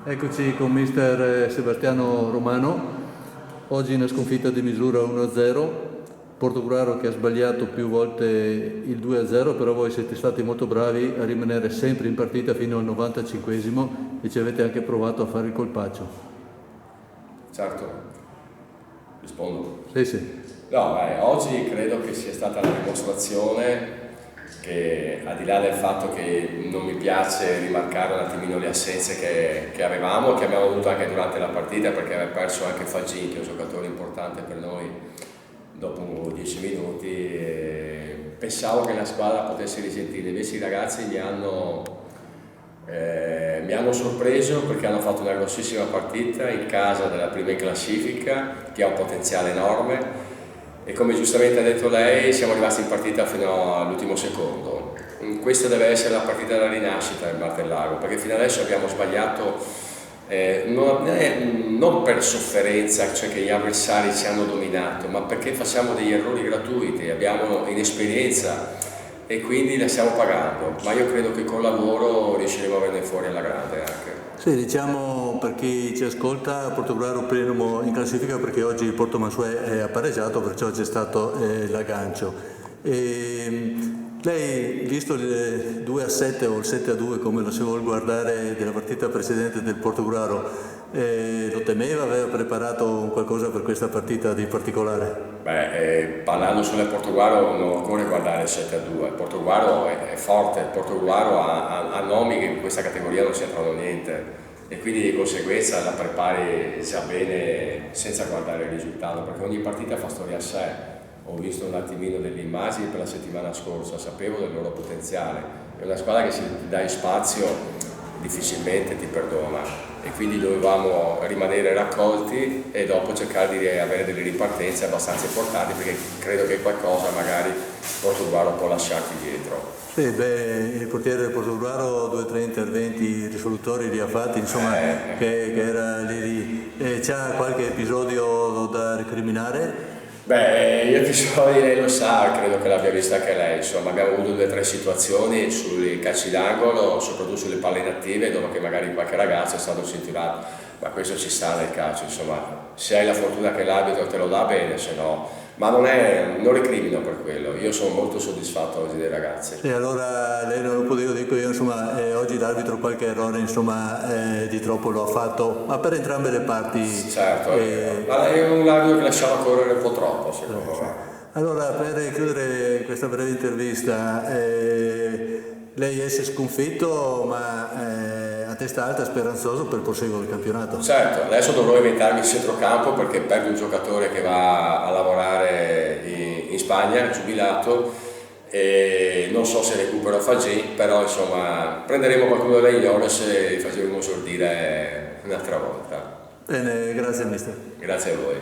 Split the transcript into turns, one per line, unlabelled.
Eccoci con mister Sebastiano Romano, oggi una sconfitta di misura 1-0, Portogruaro che ha sbagliato più volte il 2-0, però voi siete stati molto bravi a rimanere sempre in partita fino al 95esimo e ci avete anche provato a fare il colpaccio.
Certo, rispondo.
Sì.
No, oggi credo che sia stata la dimostrazione che, al di là del fatto che non mi piace rimarcare un attimino le assenze che avevamo, che abbiamo avuto anche durante la partita, perché aveva perso anche Fagin, che è un giocatore importante per noi, dopo 10 minuti, pensavo che la squadra potesse risentire, invece i ragazzi mi hanno sorpreso perché hanno fatto una grossissima partita in casa della prima in classifica, che ha un potenziale enorme. E come giustamente ha detto lei, siamo rimasti in partita fino all'ultimo secondo. Questa deve essere la partita della rinascita del Martellago, perché fino adesso abbiamo sbagliato non per sofferenza, cioè che gli avversari ci hanno dominato, ma perché facciamo degli errori gratuiti, abbiamo inesperienza e quindi la stiamo pagando. Ma io credo che con lavoro riusciremo a venire fuori alla grande anche.
Sì, diciamo per chi ci ascolta, Portogruaro primo in classifica perché oggi il Porto Mansuè è appareggiato, perciò c'è stato l'aggancio. Lei, visto il 2-7 o il 7-2 come lo si vuole guardare della partita precedente del Portogruaro, lo temeva, aveva preparato qualcosa per questa partita di particolare?
Parlando sulle Portogruaro non occorre guardare il 7-2, il Portogruaro è forte, il Portogruaro ha nomi che in questa categoria non c'entrano niente e quindi di conseguenza la prepari già bene senza guardare il risultato, perché ogni partita fa storia a sé. Ho visto un attimino delle immagini per la settimana scorsa, sapevo del loro potenziale, è una squadra che se ti dai spazio difficilmente ti perdona e quindi dovevamo rimanere raccolti e dopo cercare di avere delle ripartenze abbastanza importanti, perché credo che qualcosa magari Portogruaro può lasciarti dietro.
Sì, il portiere del Portogruaro 2 o 3 interventi risolutori li ha fatti, insomma, che era lì. C'ha qualche episodio da recriminare?
Gli episodi lei lo sa, credo che l'abbia vista anche lei, insomma abbiamo avuto 2 o 3 situazioni sui calci d'angolo, soprattutto sulle palle inattive, dove che magari qualche ragazzo è stato scintillato, ma questo ci sta nel calcio, insomma, se hai la fortuna che l'arbitro te lo dà bene, se no, ma non recrimino per quello, io sono molto soddisfatto oggi dei ragazzi.
E allora lei non lo può dire, dico io, insomma, oggi l'arbitro qualche errore, insomma, di troppo lo ha fatto, ma per entrambe le parti.
Certo, ma è un arbitro che lasciava correre un po' troppo, secondo me.
Allora, per chiudere questa breve intervista, lei esce sconfitto, ma a testa alta, speranzoso per il proseguo del campionato.
Certo, adesso dovrò inventarmi il centrocampo perché perdo un giocatore che va a lavorare in Spagna, giubilato, e non so se recupero Fagin, però insomma prenderemo qualcuno delle Ignones e facciamo esordire un'altra volta.
Bene, grazie mister.
Grazie a voi.